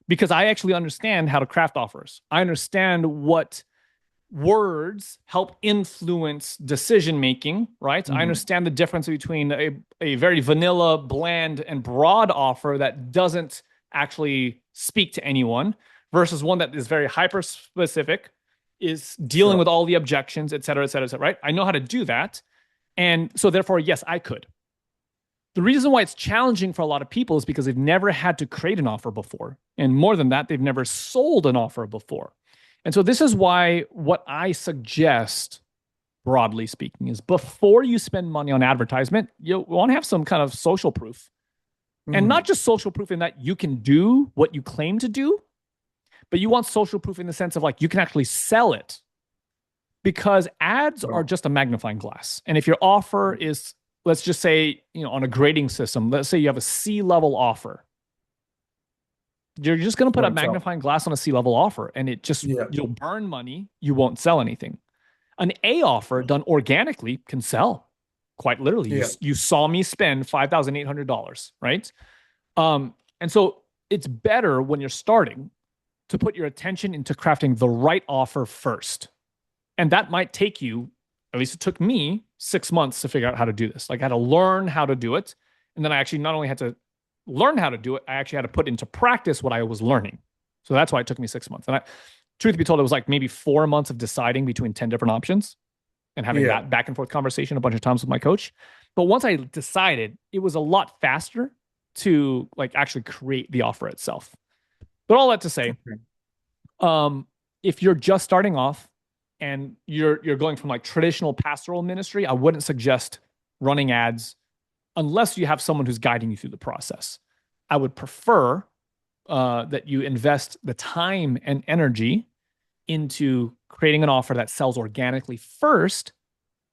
Because I actually understand how to craft offers. I understand what words help influence decision making, right? I understand the difference between a very vanilla, bland, and broad offer that doesn't actually speak to anyone versus one that is very hyper specific, is dealing with all the objections, et cetera, et cetera, et cetera, right? I know how to do that. And so therefore, yes, I could. The reason why it's challenging for a lot of people is because they've never had to create an offer before. And more than that, they've never sold an offer before. And so this is why what I suggest, broadly speaking, is before you spend money on advertisement, you want to have some kind of social proof. And not just social proof in that you can do what you claim to do, but you want social proof in the sense of like you can actually sell it. Because ads are just a magnifying glass. And if your offer is, let's just say, on a grading system, let's say you have a C-level offer. You're just going to put a magnifying glass on a C-level offer and it just, you'll burn money. You won't sell anything. An A offer done organically can sell, quite literally. You saw me spend $5,800, right? And so it's better when you're starting to put your attention into crafting the right offer first. And that might take you, at least it took me, 6 months to figure out how to do this. Like I had to learn how to do it. And then I actually not only had to learn how to do it, I actually had to put into practice what I was learning. So that's why it took me 6 months. And truth be told, it was like maybe 4 months of deciding between 10 different options and having that back and forth conversation a bunch of times with my coach. But once I decided, it was a lot faster to like actually create the offer itself. But all that to say, if you're just starting off, and you're going from like traditional pastoral ministry, I wouldn't suggest running ads unless you have someone who's guiding you through the process. I would prefer that you invest the time and energy into creating an offer that sells organically first,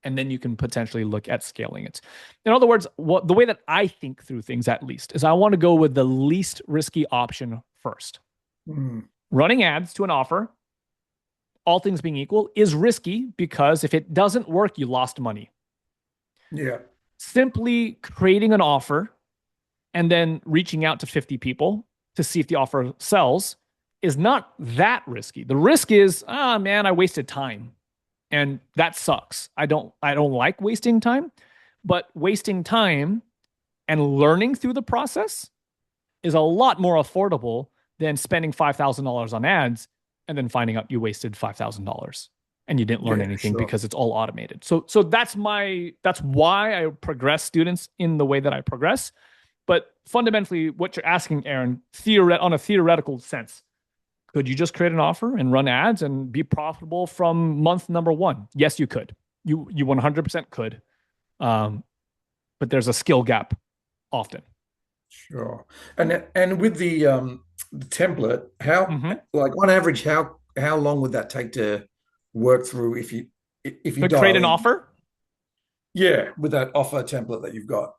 and then you can potentially look at scaling it. In other words, the way that I think through things, at least, is I want to go with the least risky option first. Running ads to an offer, all things being equal, is risky because if it doesn't work, you lost money. Yeah. Simply creating an offer and then reaching out to 50 people to see if the offer sells is not that risky. The risk is, man, I wasted time. And that sucks. I don't like wasting time, but wasting time and learning through the process is a lot more affordable than spending $5,000 on ads and then finding out you wasted $5,000 and you didn't learn anything because it's all automated. So that's why I progress students in the way that I progress. But fundamentally, what you're asking, Aaron, on a theoretical sense, could you just create an offer and run ads and be profitable from month number 1? Yes, you could. You 100% could. But there's a skill gap often. Sure. And with the template, how like on average, how long would that take to work through if you create an offer? Yeah, with that offer template that you've got.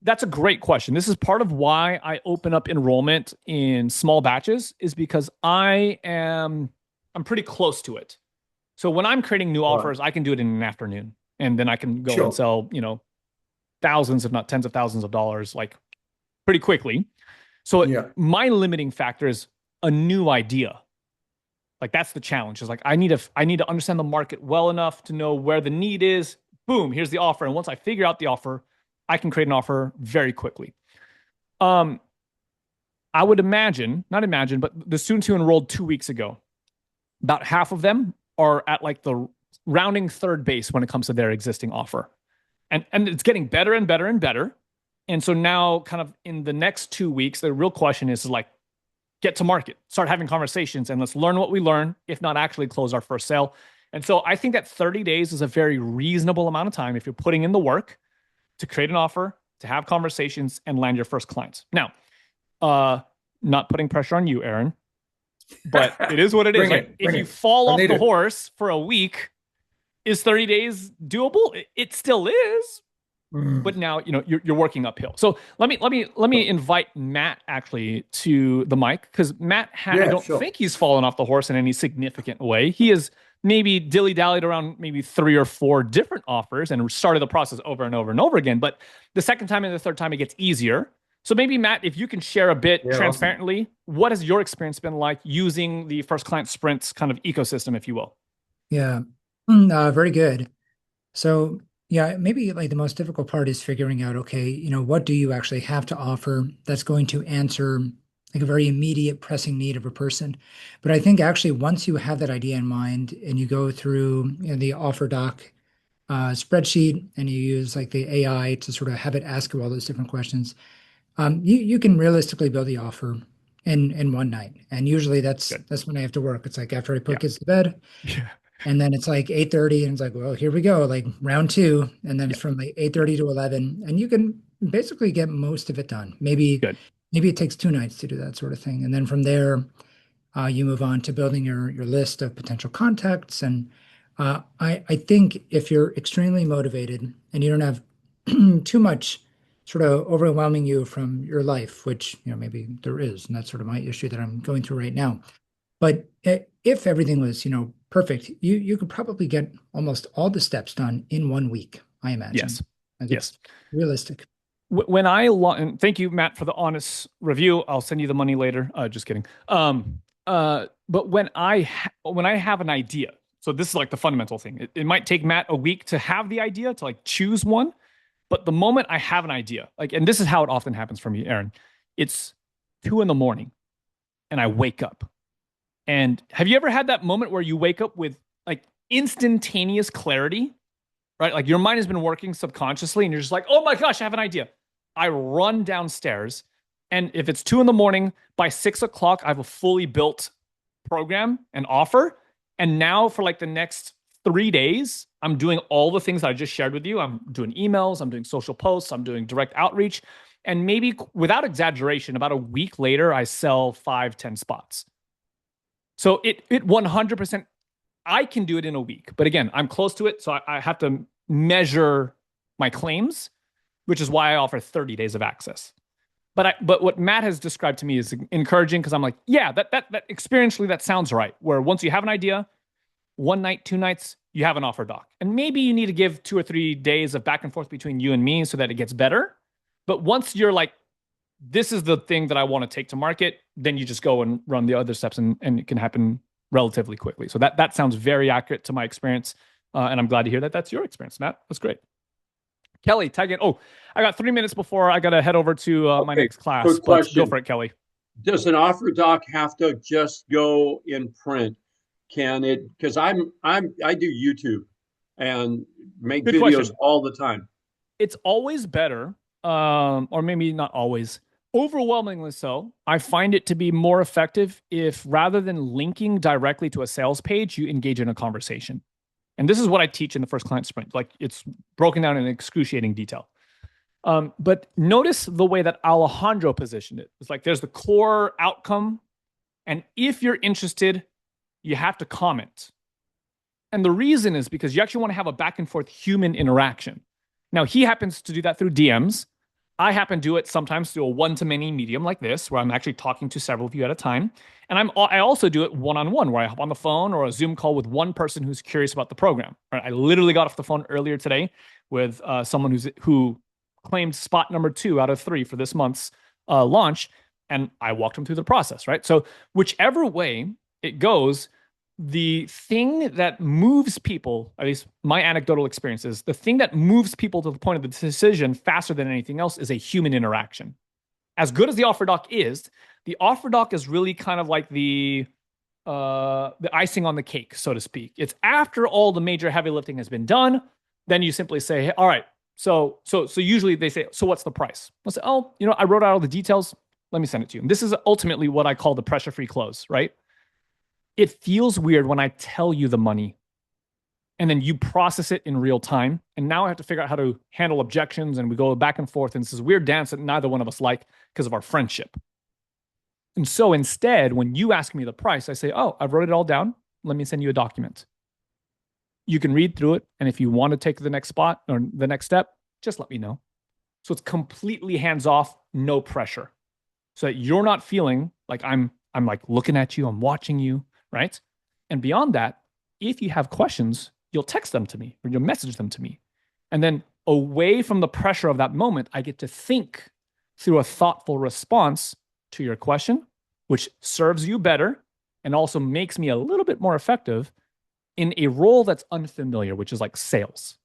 That's a great question. This is part of why I open up enrollment in small batches, is because I'm pretty close to it. So when I'm creating new offers, I can do it in an afternoon, and then I can go and sell, thousands, if not tens of thousands of dollars, like pretty quickly. So my limiting factor is a new idea. Like that's the challenge. Is like I need to understand the market well enough to know where the need is. Boom, here's the offer. And once I figure out the offer, I can create an offer very quickly. I would not imagine, but the students who enrolled 2 weeks ago, about half of them are at like the rounding third base when it comes to their existing offer. And it's getting better and better and better. And so now kind of in the next 2 weeks, the real question is like, get to market, start having conversations, and let's learn what we learn, if not actually close our first sale. And so I think that 30 days is a very reasonable amount of time if you're putting in the work to create an offer, to have conversations, and land your first clients. Now, not putting pressure on you, Aaron, but it is what it is. If you fall off the horse for a week, is 30 days doable? It still is, but now you're working uphill. So let me invite Matt actually to the mic, because Matt I don't think he's fallen off the horse in any significant way. He is maybe dilly-dallied around maybe 3 or 4 different offers and started the process over and over and over again. But the second time and the third time, it gets easier. So maybe, Matt, if you can share a bit transparently, what has your experience been like using the First Client Sprints kind of ecosystem, if you will? Yeah, very good. So yeah, maybe like the most difficult part is figuring out, okay, what do you actually have to offer that's going to answer like a very immediate pressing need of a person. But I think actually once you have that idea in mind and you go through the offer doc spreadsheet and you use like the AI to sort of have it ask you all those different questions, you can realistically build the offer in one night. And usually that's when I have to work. It's like after I put kids to bed. Yeah. And then it's like 8:30 and it's like, well, here we go, like round 2. And then it's from like 8:30 to 11. And you can basically get most of it done. Maybe it takes 2 nights to do that sort of thing. And then from there, you move on to building your list of potential contacts. And I think if you're extremely motivated and you don't have too much sort of overwhelming you from your life, which maybe there is, and that's sort of my issue that I'm going through right now. But if everything was perfect, you could probably get almost all the steps done in 1 week, I imagine. Yes. Realistic. When and thank you, Matt, for the honest review. I'll send you the money later. Just kidding. But when I have an idea, so this is like the fundamental thing. It might take Matt a week to have the idea, to like choose one. But the moment I have an idea, and this is how it often happens for me, Aaron, it's 2 a.m. and I wake up. And have you ever had that moment where you wake up with like instantaneous clarity, right? Like your mind has been working subconsciously and you're just like, oh my gosh, I have an idea. I run downstairs. And if it's 2 a.m, by 6 o'clock, I have a fully built program and offer. And now for like the next 3 days, I'm doing all the things that I just shared with you. I'm doing emails, I'm doing social posts, I'm doing direct outreach. And maybe without exaggeration, about a week later, I sell 5-10 spots. So it 100% I can do it in a week. But again, I'm close to it. So I have to measure my claims, which is why I offer 30 days of access. But what Matt has described to me is encouraging, because I'm like, yeah, that experientially, that sounds right. Where once you have an idea, 1 night, 2 nights, you have an offer doc. And maybe you need to give 2 or 3 days of back and forth between you and me so that it gets better. But once you're like, this is the thing that I want to take to market, then you just go and run the other steps, and it can happen relatively quickly. So that sounds very accurate to my experience. And I'm glad to hear that that's your experience, Matt. That's great. Kelly, tag in. Oh, I got 3 minutes before I got to head over to my next class. Quick question. Go for it, Kelly. Does an offer doc have to just go in print? Can it? Because I do YouTube and make Good videos question. all the time. It's always better, or maybe not always, overwhelmingly so. I find it to be more effective if, rather than linking directly to a sales page, you engage in a conversation. And this is what I teach in the first client sprint. Like, it's broken down in excruciating detail. But notice the way that Alejandro positioned it. It's like there's the core outcome. And if you're interested, you have to comment. And the reason is because you actually want to have a back and forth human interaction. Now, he happens to do that through DMs. I happen to do it sometimes through a one-to-many medium like this, where I'm actually talking to several of you at a time. And I also do it one-on-one, where I hop on the phone or a Zoom call with one person who's curious about the program. Right? I literally got off the phone earlier today with someone who claimed spot number 2 out of 3 for this month's launch, and I walked them through the process, right? So whichever way it goes, the thing that moves people, at least my anecdotal experiences, the thing that moves people to the point of the decision faster than anything else is a human interaction. As good as the offer doc is, the offer doc is really kind of like the icing on the cake, so to speak. It's after all the major heavy lifting has been done, then you simply say, hey, all right, so usually they say, so what's the price? I'll say, oh, I wrote out all the details. Let me send it to you. And this is ultimately what I call the pressure-free close, right? It feels weird when I tell you the money and then you process it in real time. And now I have to figure out how to handle objections, and we go back and forth. And it's this weird dance that neither one of us like because of our friendship. And so instead, when you ask me the price, I say, oh, I've wrote it all down. Let me send you a document. You can read through it. And if you want to take the next spot or the next step, just let me know. So it's completely hands off, no pressure. So that you're not feeling like I'm like looking at you, I'm watching you, right? And beyond that, if you have questions, you'll text them to me or you'll message them to me. And then away from the pressure of that moment, I get to think through a thoughtful response to your question, which serves you better and also makes me a little bit more effective in a role that's unfamiliar, which is like sales.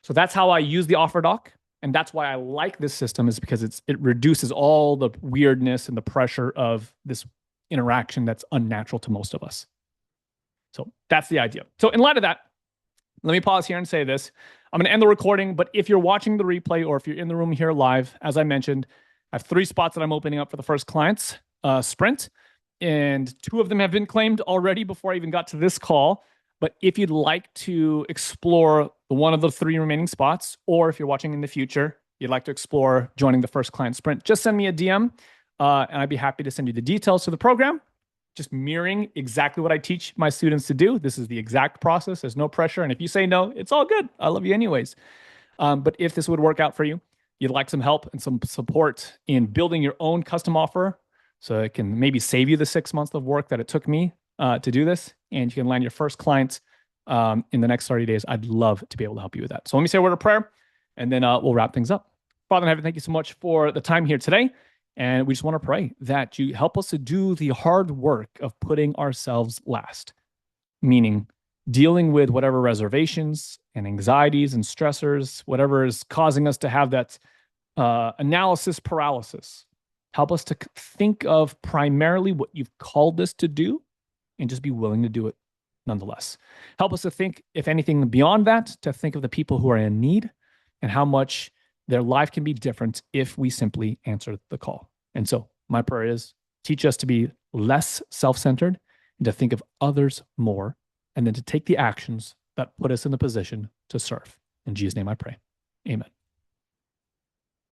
So that's how I use the offer doc. And that's why I like this system, is because it reduces all the weirdness and the pressure of this interaction that's unnatural to most of us. So that's the idea. So in light of that, let me pause here and say this. I'm going to end the recording, but if you're watching the replay or if you're in the room here live, as I mentioned, I have 3 spots that I'm opening up for the first clients sprint, and 2 of them have been claimed already before I even got to this call. But if you'd like to explore one of the 3 remaining spots, or if you're watching in the future, you'd like to explore joining the first client sprint, just send me a DM, and I'd be happy to send you the details to the program, just mirroring exactly what I teach my students to do. This is the exact process. There's no pressure. And if you say no, it's all good. I love you anyways. But if this would work out for you, you'd like some help and some support in building your own custom offer, so it can maybe save you the 6 months of work that it took me to do this, and you can land your first client in the next 30 days, I'd love to be able to help you with that. So let me say a word of prayer, and then we'll wrap things up. Father in heaven, thank you so much for the time here today. And we just want to pray that you help us to do the hard work of putting ourselves last, meaning dealing with whatever reservations and anxieties and stressors, whatever is causing us to have that analysis paralysis. Help us to think of primarily what you've called us to do and just be willing to do it nonetheless. Help us to think, if anything beyond that, to think of the people who are in need and how much their life can be different if we simply answer the call. And so my prayer is, teach us to be less self-centered and to think of others more, and then to take the actions that put us in the position to serve. In Jesus' name I pray. Amen.